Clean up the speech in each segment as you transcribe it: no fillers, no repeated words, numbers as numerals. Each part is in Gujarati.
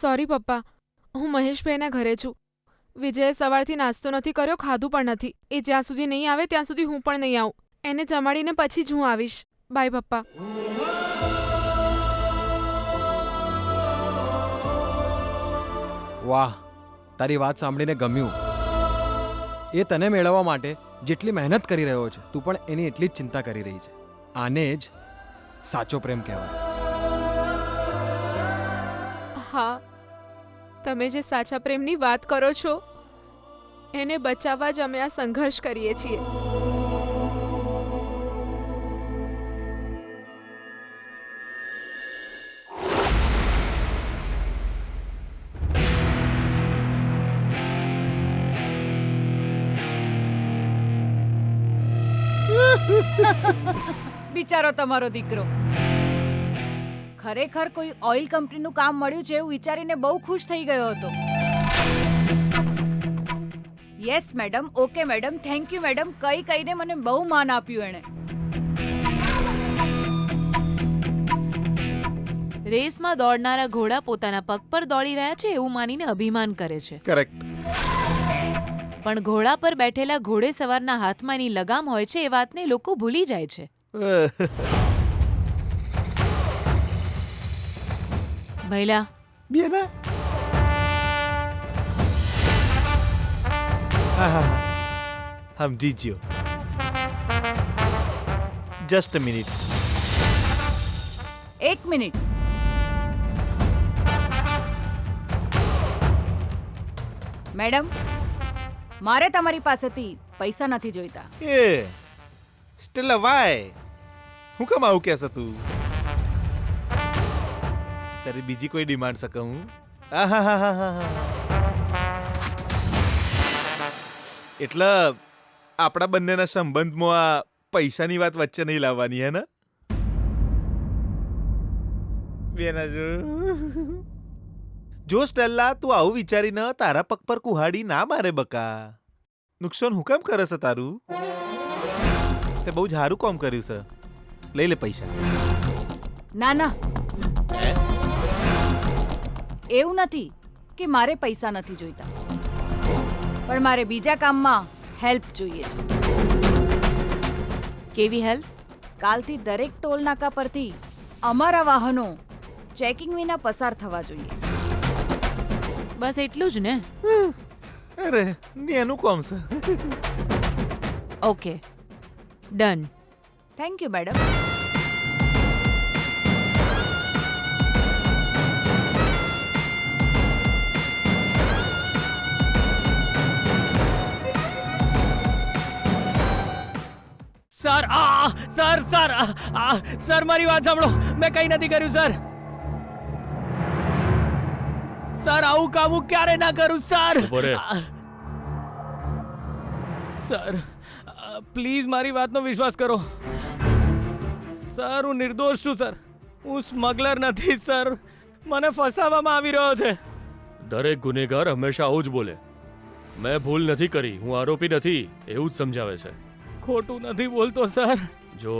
સોરી પપ્પા, હું મહેશભાઈના ઘરે છું. વિજયે સવારથી નાસ્તો નથી કર્યો, ખાધું પણ નથી. એ જ્યાં સુધી નહીં આવે ત્યાં સુધી હું પણ નહીં આવું. એને જમાડીને પછી જ હું આવીશ. બાય પપ્પા. વાહ, તારી વાત સાંભળીને ગમ્યું. એ તને મેળવવા માટે જેટલી મહેનત કરી રહ્યો છે, તું પણ એની એટલી જ ચિંતા કરી રહી છે. આને જ સાચો પ્રેમ કહેવાય. હા, તમે જે સાચા પ્રેમની વાત કરો છો એને બચાવવા જ અમે આ સંઘર્ષ કરીએ છીએ. બિચારો તમારો દીકરો. ખરેખર કોઈ ઓઇલ કંપનીનું કામ મળ્યું છે એવું વિચારીને બહુ ખુશ થઈ ગયો હતો. Yes madam, okay madam, thank you madam, કહીને મને બહુ માન આપ્યું એણે. રેસમાં દોડનારા ઘોડા પોતાના પગ પર દોડી રહ્યા છે એવું માનીને અભિમાન કરે છે. કરેક્ટ. પણ ઘોડા પર બેઠેલા ઘોડેસવારના હાથમાં એની લગામ હોય છે એ વાતને લોકો ભૂલી જાય છે. ભૈલા બેના સમજી ગયો. Just a minute. એક મિનિટ. મેડમ, મારે તમારી પાસેથી પૈસા નથી જોઈતા. એ સ્ટેલા વાય હું કેમ આવું કહેશે તું? તારી બીજી કોઈ ડિમાન્ડ શકું? એટલે આપણા બંનેના સંબંધમાં આ પૈસાની વાત વચ્ચે નહીં લાવવાની, હે ને? બેના જો સ્ટેલા, તું આવું વિચારીને તારા પગ પર કુહાડી ના મારે બકા. નુકસાન હું કેમ કરે છે તારું? તે બહુ જ સારું કામ કર્યું છે. લઈ લે પૈસા. ના ના, એવું નથી કે મારે પૈસા નથી જોઈતા, પણ મારે બીજા કામમાં હેલ્પ જોઈએ છે. કેવી હેલ્પ? કાલથી દરેક ટોલ નાકા પરથી અમારા વાહનો ચેકિંગ વિના પસાર થવા જોઈએ. બસ એટલું જ ને? અરે એનું કોમ છે. Okay, done. Thank you madam. Sir sir મારી વાત સાંભળો. મેં કંઈ નથી કર્યું સર. સર આવું કામ હું ક્યારે ના કરું સર. સર પ્લીઝ મારી વાતનો વિશ્વાસ કરો સર. હું નિર્દોષ છું સર. હું સ્મગલર નથી સર. મને ફસાવવામાં આવી રહ્યો છે. દરેક ગુનેગાર હંમેશા આવું જ બોલે. મેં ભૂલ નથી કરી, હું આરોપી નથી, એવું જ સમજાવે છે. ખોટું નથી બોલતો સર. જો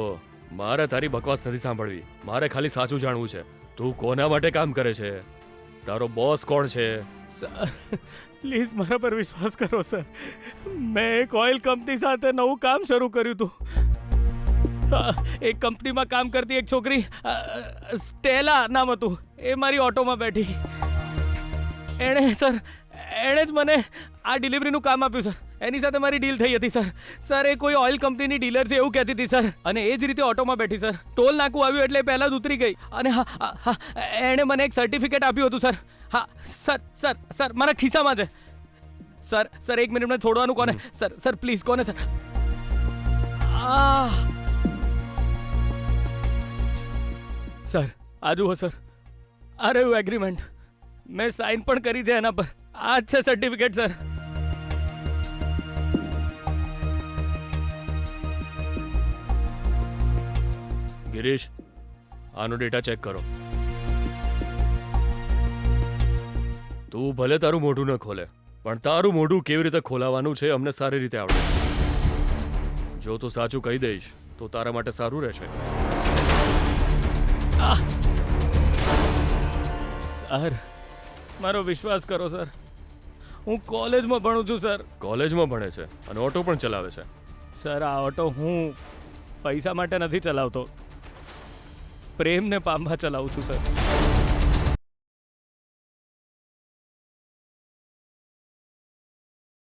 મારે તારી બકવાસ નથી સાંભળવી. મારે ખાલી સાચું જાણવું છે. તું કોના માટે કામ કરે છે? તારો બોસ કોણ છે? સર પ્લીઝ મારા પર વિશ્વાસ કરો સર. મેં એક ઓઇલ કંપની સાથે નવું કામ શરૂ કર્યું હતું. એક કંપનીમાં કામ કરતી એક છોકરી સ્ટેલા નામ હતું, એ મારી ઓટોમાં બેઠી. એણે જ મને આ ડિલિવરીનું કામ આપ્યું સર. એની સાથે મારી ડીલ થઈ હતી સર. સર એ કોઈ ઓઇલ કંપનીની ડીલર છે એવું કહેતી હતી સર. અને એ જ રીતે ઓટોમાં બેઠી સર. ટોલ નાકું આવ્યું એટલે પહેલાં જ ઉતરી ગઈ. અને હા એણે મને એક સર્ટિફિકેટ આપ્યું હતું સર. હા સર મારા ખિસ્સામાં છે સર. એક મિનિટ મને છોડવાનું કોને સર પ્લીઝ કોને સર? સર આ જુઓ સર, આ રહ્યું એગ્રીમેન્ટ. મેં સાઇન પણ કરી છે એના પર. આ જ છે સર્ટિફિકેટ સર. ગિરીશ, આનો ડેટા ચેક કરો. તું ભલે તારું મોઢું ન ખોલે, પણ તારું મોઢું કેવી રીતે ખોલાવાનું છે અમને સારી રીતે આવડે. જો તું સાચું કહી દઈશ તો તારા માટે સારું રહેશે. સર મારો વિશ્વાસ કરો સર, હું કોલેજમાં ભણું છું સર. કોલેજમાં ભણે છે અને ઓટો પણ ચલાવે છે. સર આ ઓટો હું પૈસા માટે નથી ચલાવતો, પ્રેમને પામવા ચલાવું છું સર.